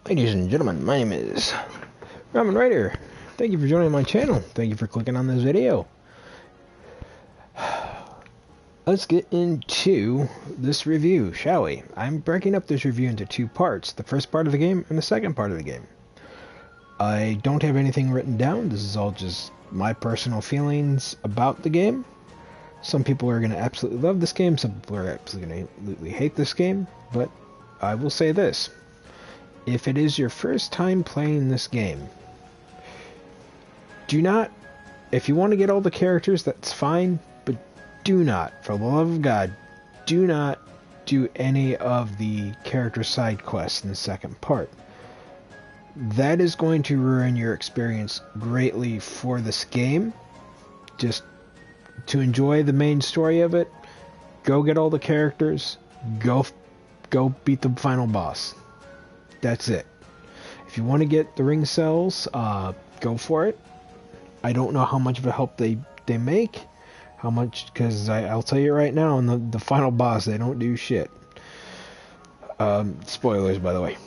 Ladies and gentlemen, my name is Ramen Rider. Thank you for joining my channel. Thank you for clicking on this video. Let's get into this review, shall we? I'm breaking up this review into two parts. The first part of the game and the second part of the game. I don't have anything written down. This is all just my personal feelings about the game. Some people are going to absolutely love this game. Some people are absolutely hate this game. But I will say this. If it is your first time playing this game, do not, if you want to get all the characters, that's fine, but do not, for the love of God, do not do any of the character side quests in the second part. That is going to ruin your experience greatly for this game. Just to enjoy the main story of it, go get all the characters, go beat the final boss. That's it. If you want to get the ring cells, go for it. I don't know how much of a help they make, how much, because I'll tell you right now, in the final boss, they don't do shit. Spoilers, by the way.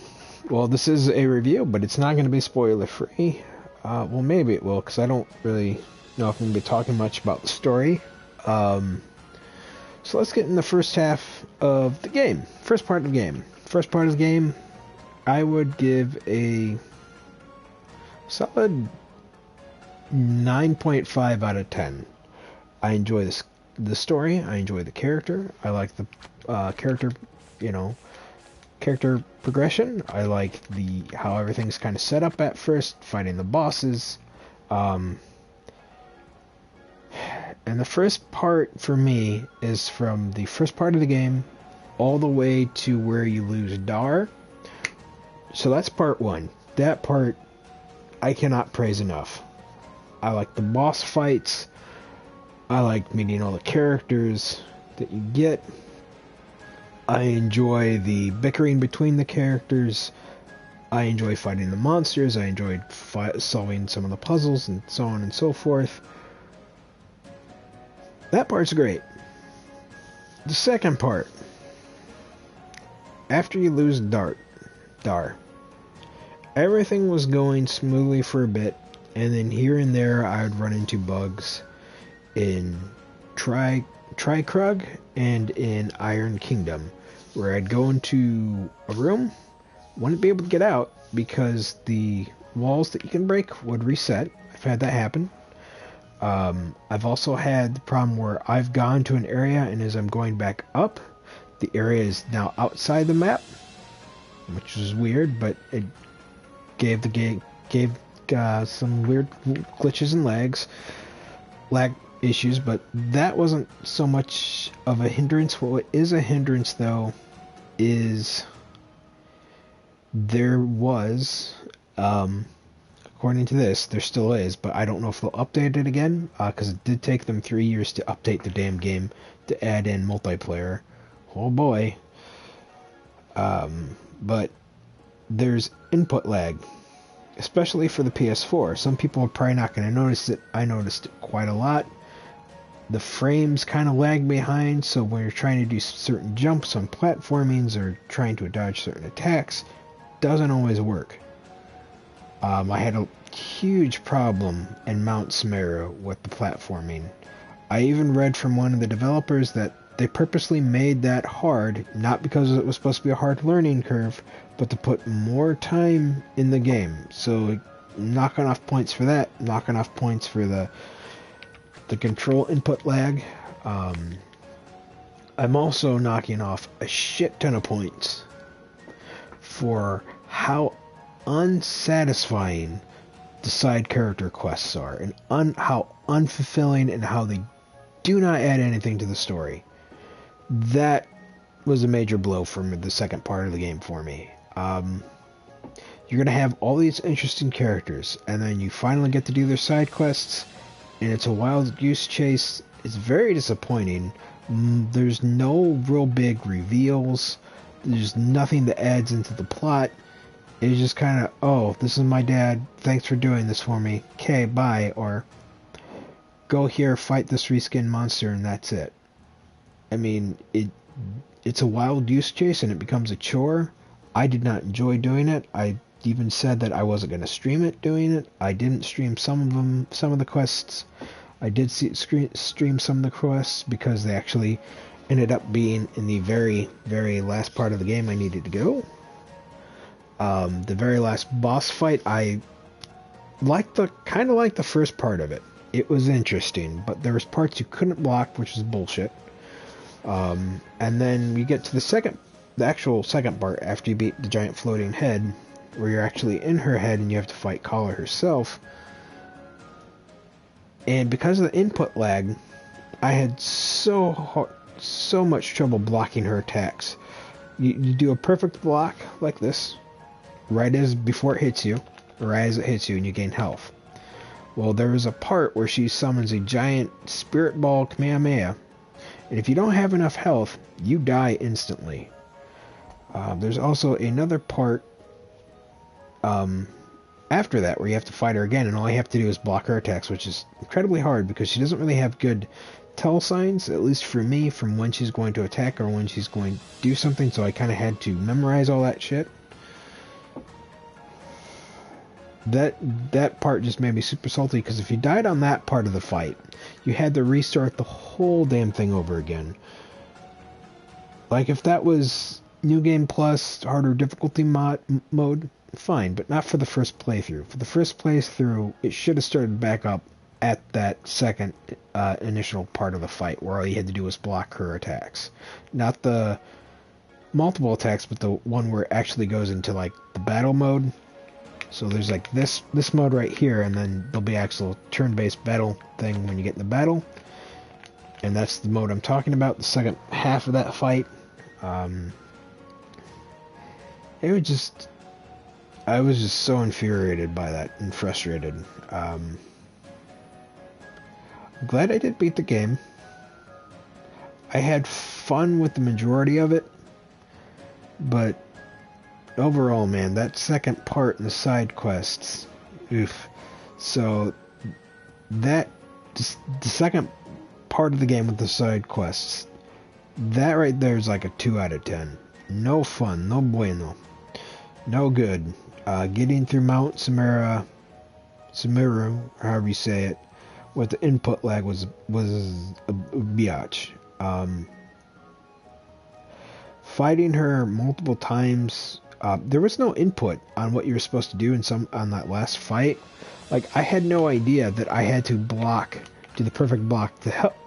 Well, this is a review, but it's not going to be spoiler free. Well, maybe it will, because I don't really know if I'm going to be talking much about the story. So let's get in the first half of the game. First part of the game. First part of the game, I would give a solid 9.5 out of 10. I enjoy the story. I enjoy the character. I like the character progression. I like how everything's kind of set up at first, fighting the bosses. And the first part for me is from the first part of the game all the way to where you lose Dar. So that's part one. That part I cannot praise enough. I like the boss fights. I like meeting all the characters that you get. I enjoy the bickering between the characters. I enjoy fighting the monsters. I enjoyed solving some of the puzzles and so on and so forth. That part's great. The second part, after you lose Dar, everything was going smoothly for a bit, and then here and there I would run into bugs in Trikrug and in Iron Kingdom, where I'd go into a room, wouldn't be able to get out because the walls that you can break would reset. I've had that happen. I've also had the problem where I've gone to an area, and as I'm going back up, the area is now outside the map, which is weird, but it gave some weird glitches and lag issues, but that wasn't so much of a hindrance. What is a hindrance, though, is there was, according to this, there still is, but I don't know if they'll update it again, because it did take them 3 years to update the damn game to add in multiplayer. Oh boy. But there's input lag, especially for the PS4. Some people are probably not going to notice it. I noticed it quite a lot. The frames kind of lag behind, so when you're trying to do certain jumps on platformings or trying to dodge certain attacks, doesn't always work. I had a huge problem in Mount Samara with the platforming. I even read from one of the developers that they purposely made that hard, not because it was supposed to be a hard learning curve, but to put more time in the game. So knocking off points for that, knocking off points for the control input lag. I'm also knocking off a shit ton of points for how unsatisfying the side character quests are, and how unfulfilling, and how they do not add anything to the story. That was a major blow for the second part of the game for me. You're going to have all these interesting characters, and then you finally get to do their side quests, and it's a wild goose chase. It's very disappointing. There's no real big reveals. There's nothing that adds into the plot. It's just kind of, oh, this is my dad. Thanks for doing this for me. Okay, bye. Or go here, fight this reskin monster, and that's it. I mean, it's a wild goose chase, and it becomes a chore. I did not enjoy doing it. I even said that I wasn't going to stream it doing it. I didn't stream some of them, some of the quests. I did stream some of the quests because they actually ended up being in the very, very last part of the game I needed to go. The very last boss fight, I kind of liked the first part of it. It was interesting, but there was parts you couldn't block, which was bullshit. And then you get to the actual second part after you beat the giant floating head, where you're actually in her head and you have to fight Kala herself. And because of the input lag, I had so much trouble blocking her attacks. You do a perfect block like this, right as before it hits you, or as it hits you, and you gain health. Well, there is a part where she summons a giant spirit ball Kamehameha, and if you don't have enough health, you die instantly. There's also another part after that where you have to fight her again, and all you have to do is block her attacks, which is incredibly hard because she doesn't really have good tell signs, at least for me, from when she's going to attack or when she's going to do something, so I kind of had to memorize all that shit. That part just made me super salty, because if you died on that part of the fight, you had to restart the whole damn thing over again. Like, if that was New Game Plus, harder difficulty mode, fine, but not for the first playthrough. For the first playthrough, it should have started back up at that second initial part of the fight, where all you had to do was block her attacks. Not the multiple attacks, but the one where it actually goes into, like, the battle mode. So there's like this mode right here, and then there'll be actual turn-based battle thing when you get in the battle. And that's the mode I'm talking about, the second half of that fight. It was just... I was just so infuriated by that and frustrated. I'm glad I did beat the game. I had fun with the majority of it, but overall, man, that second part in the side quests, oof. So the second part of the game with the side quests, that right there is like a 2 out of 10. No fun, no bueno, no good. Getting through Mount Sumeru, however you say it, with the input lag was a biatch. Fighting her multiple times. There was no input on what you were supposed to do on that last fight. Like, I had no idea that I had to do the perfect block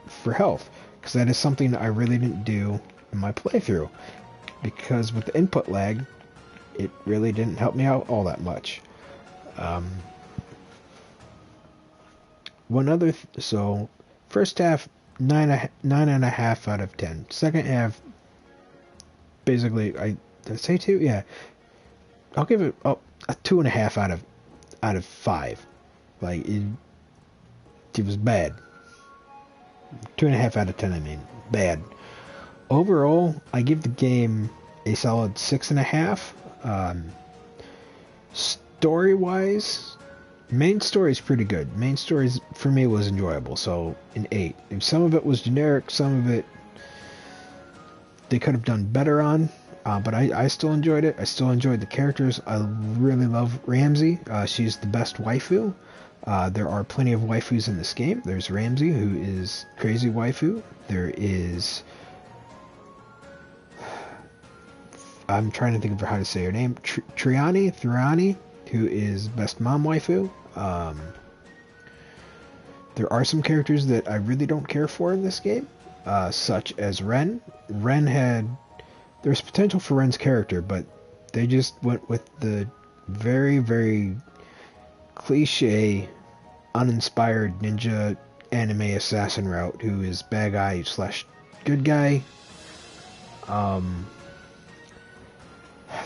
for health, because that is something that I really didn't do in my playthrough. Because with the input lag, it really didn't help me out all that much. So first half, 9.5 out of 10. Second half, basically, did I say 2? Yeah. I'll give it a 2.5 out of 5. Like, it was bad. 2.5 out of 10, I mean. Bad. Overall, I give the game a solid 6.5. Story-wise, main story is pretty good. Main story, for me, was enjoyable, so an 8. If some of it was generic, some of it they could have done better on, but I still enjoyed it. I still enjoyed the characters. I really love Ramsey. She's the best waifu. There are plenty of waifus in this game. There's Ramsey, who is crazy waifu. There is... I'm trying to think of how to say her name. Thurani, who is best mom waifu. There are some characters that I really don't care for in this game, such as Ren. There's potential for Ren's character, but they just went with the very, very cliche, uninspired ninja anime assassin route, who is bad guy / good guy.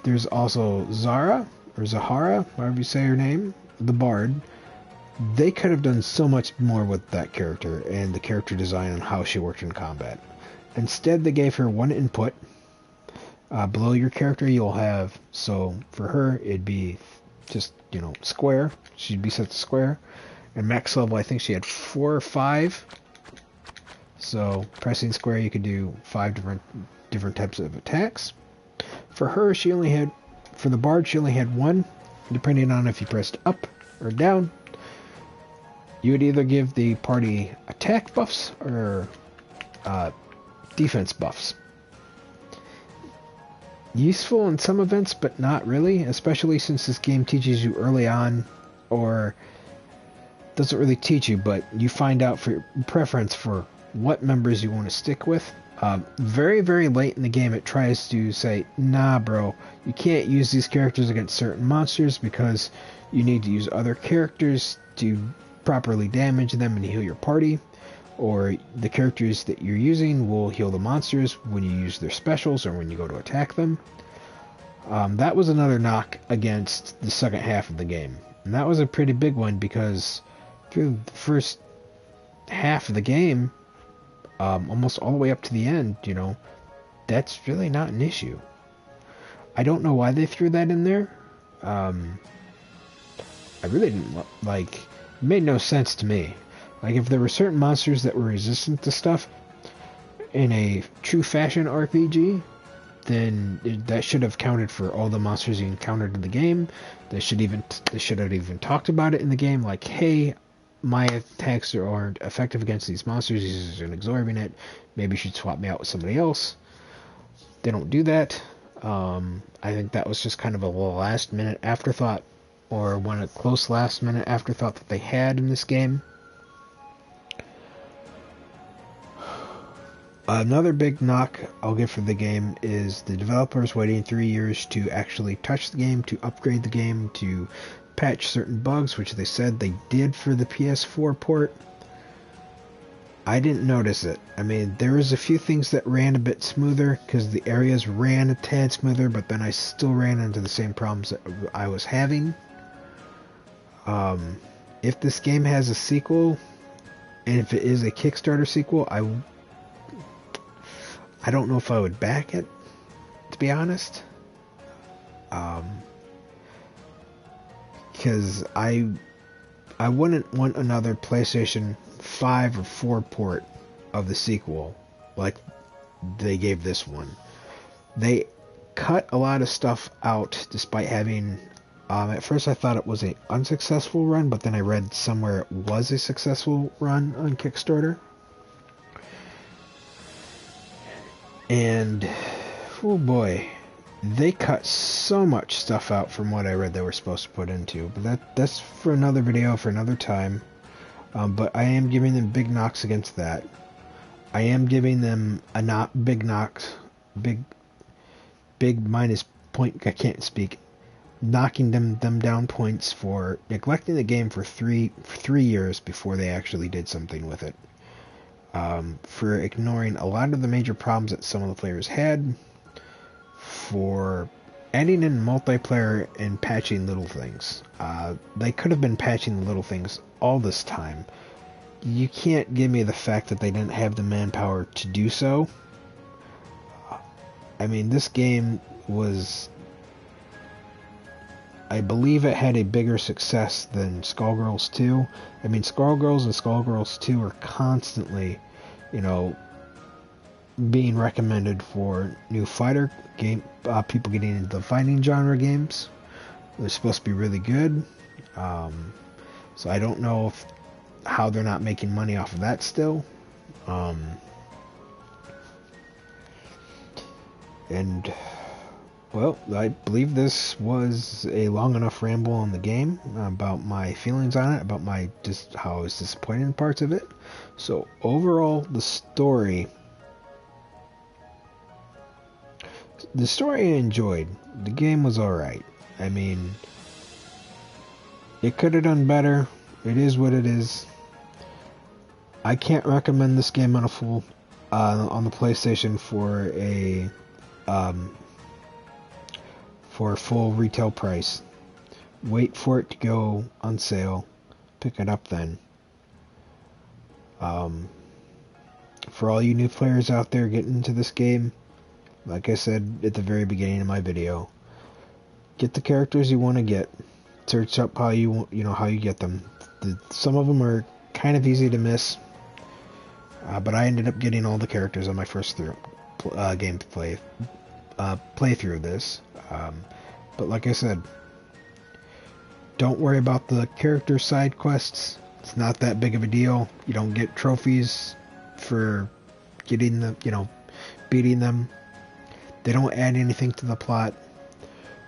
There's also Zara, or Zahara, however you say her name, the bard. They could have done so much more with that character and the character design and how she worked in combat. Instead, they gave her one input. Below your character, you'll have, so for her, it'd be just, square. She'd be set to square. And max level, I think she had 4 or 5. So, pressing square, you could do 5 different types of attacks. For her, for the bard, she only had one depending on if you pressed up or down, you would either give the party attack buffs or defense buffs. Useful in some events, but not really, especially since this game teaches you early on, or doesn't really teach you, but you find out for your preference for what members you want to stick with. Very, very late in the game, it tries to say, nah, bro, you can't use these characters against certain monsters because you need to use other characters to properly damage them and heal your party, or the characters that you're using will heal the monsters when you use their specials or when you go to attack them. That was another knock against the second half of the game, and that was a pretty big one because through the first half of the game, almost all the way up to the end, you know, that's really not an issue. I don't know why they threw that in there. I really didn't like. It made no sense to me. Like, if there were certain monsters that were resistant to stuff in a true fashion RPG, then that should have counted for all the monsters you encountered in the game. They should have even talked about it in the game, like, hey, my attacks aren't effective against these monsters. These are an exorbitant. Maybe you should swap me out with somebody else. They don't do that. I think that was just kind of a last-minute afterthought, or one a close last-minute afterthought that they had in this game. Another big knock I'll give for the game is the developers waiting 3 years to actually touch the game, to upgrade the game, to patch certain bugs, which they said they did for the PS4 port. I didn't notice it. I mean, there was a few things that ran a bit smoother because the areas ran a tad smoother, but then I still ran into the same problems that I was having. If this game has a sequel, and if it is a Kickstarter sequel, I don't know if I would back it, to be honest. Because I wouldn't want another PlayStation 5 or 4 port of the sequel like they gave this one. They cut a lot of stuff out despite having... at first I thought it was an unsuccessful run, but then I read somewhere it was a successful run on Kickstarter. And, oh boy, they cut so much stuff out from what I read they were supposed to put into. But that's for another video, for another time. But I am giving them big knocks against that. I am giving them a not big knocks, big minus point, I can't speak, knocking them down points for neglecting the game for three years before they actually did something with it. For ignoring a lot of the major problems that some of the players had, for adding in multiplayer and patching little things. They could have been patching the little things all this time. You can't give me the fact that they didn't have the manpower to do so. I mean, this game was... I believe it had a bigger success than Skullgirls 2. I mean, Skullgirls and Skullgirls 2 are constantly, you know, being recommended for new fighter game, people getting into the fighting genre games. They're supposed to be really good. So I don't know how they're not making money off of that still. And... well, I believe this was a long enough ramble on the game about my feelings on it, about just how I was disappointed in parts of it. So overall, the story I enjoyed. The game was alright. I mean, it could have done better. It is what it is. I can't recommend this game on a full on the PlayStation for a full retail price. Wait for it to go on sale. Pick it up then. For all you new players out there getting into this game, like I said at the very beginning of my video, get the characters you want to get. Search up how you get them. Some of them are kind of easy to miss, but I ended up getting all the characters on my first game to play through this. But like I said, Don't worry about the character side quests. It's not that big of a deal. You don't get trophies for getting the, beating them. They don't add anything to the plot.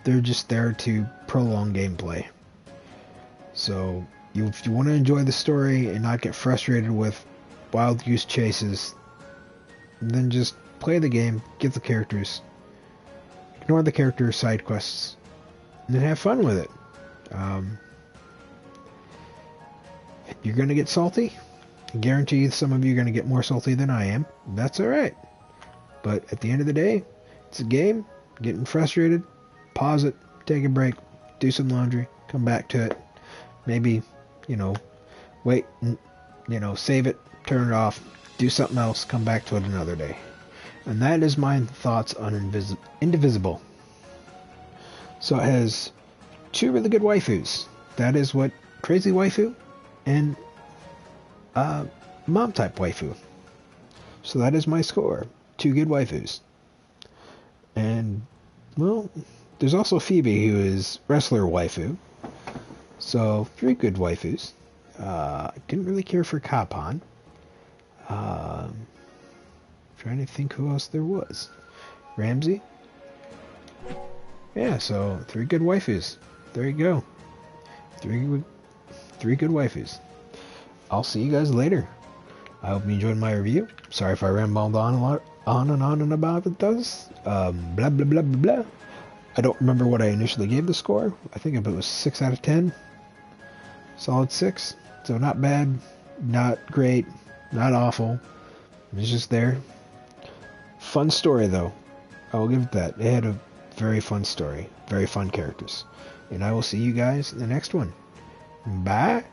They're just there to prolong gameplay. So, if you want to enjoy the story and not get frustrated with wild goose chases, then just play the game, get the characters, ignore the character side quests, and then have fun with it. You're going to get salty. I guarantee some of you are going to get more salty than I am. That's alright. But at the end of the day, it's a game. Getting frustrated, pause it, take a break, do some laundry, come back to it. Maybe, wait, save it, turn it off, do something else, come back to it another day. And that is my thoughts on Indivisible. So it has 2 really good waifus. That is what Crazy Waifu and Mom Type Waifu. So that is my score. 2 good waifus. And, well, there's also Phoebe, who is Wrestler Waifu. So, 3 good waifus. I didn't really care for Kappan. Trying to think who else there was. Ramsey? Yeah, so 3 good waifus. There you go. 3 good waifus. I'll see you guys later. I hope you enjoyed my review. Sorry if I rambled on a lot, on and about it does. Blah, blah, blah, blah, blah. I don't remember what I initially gave the score. I think it was 6 out of 10. Solid 6. So not bad, not great, not awful. It's just there. Fun story, though. I will give it that. It had a very fun story. Very fun characters. And I will see you guys in the next one. Bye.